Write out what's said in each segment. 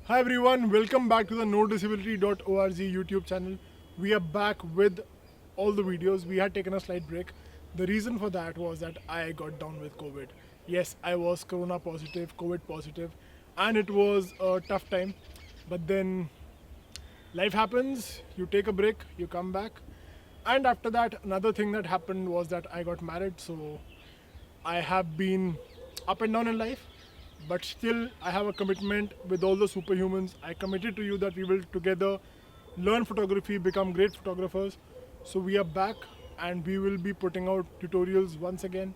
Hi everyone, welcome back to the nodisability.org YouTube channel. We are back with all the videos. We had taken a slight break. The reason for that was that I got down with COVID. Yes, I was corona positive, COVID positive, and it was a tough time. But then life happens, you take a break, you come back. And after that, another thing that happened was that I got married. So I have been up and down in life, but still I have a commitment with all the superhumans. I committed to you that we will together learn photography, become great photographers. So we are back and we will be putting out tutorials once again.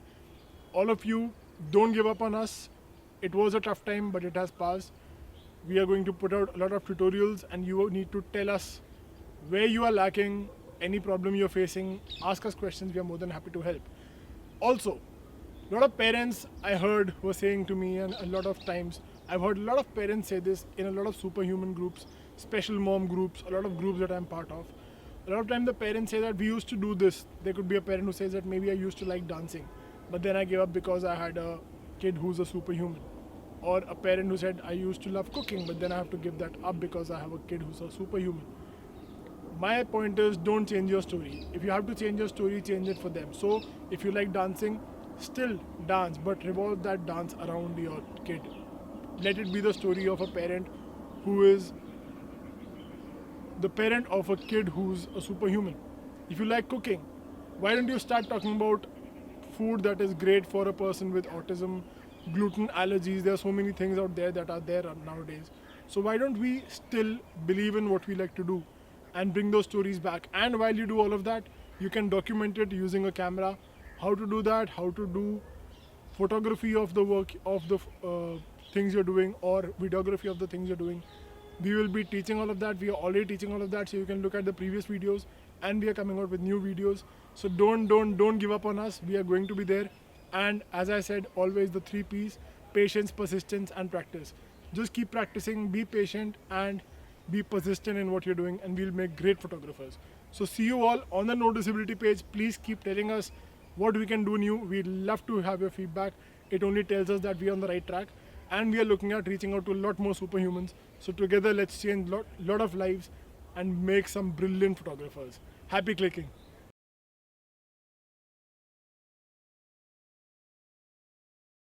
All of you, don't give up on us. It was a tough time, but it has passed. We are going to put out a lot of tutorials and you need to tell us where you are lacking, any problem you're facing, ask us questions. We are more than happy to help. Also, a lot of parents I heard were saying to me, and a lot of times I've heard a lot of parents say this in a lot of superhuman groups, special mom groups, a lot of groups that I'm part of. A lot of times the parents say that we used to do this. There could be a parent who says that maybe I used to like dancing, but then I gave up because I had a kid who's a superhuman. Or a parent who said I used to love cooking, but then I have to give that up because I have a kid who's a superhuman. My point is, don't change your story. If you have to change your story, change it for them. So if you like dancing, still dance, but revolve that dance around your kid. Let it be the story of a parent who is the parent of a kid who's a superhuman. If you like cooking, why don't you start talking about food that is great for a person with autism, gluten allergies? There are so many things out there that are there nowadays. So why don't we still believe in what we like to do and bring those stories back? And while you do all of that, you can document it using a camera. How to do that, how to do photography of the work of the things you're doing, or videography of the things you're doing. We will be teaching all of that. We are already teaching all of that, so you can look at the previous videos, and we are coming out with new videos. So don't give up on us. We are going to be there. And as I said, always the 3 P's: patience, persistence, and practice. Just keep practicing, be patient, and be persistent in what you're doing, and we'll make great photographers. So see you all on the No Disability page. Please keep telling us what we can do new. We'd love to have your feedback. It only tells us that we're on the right track, and we are looking at reaching out to a lot more superhumans. So together, let's change lot of lives and make some brilliant photographers. Happy clicking.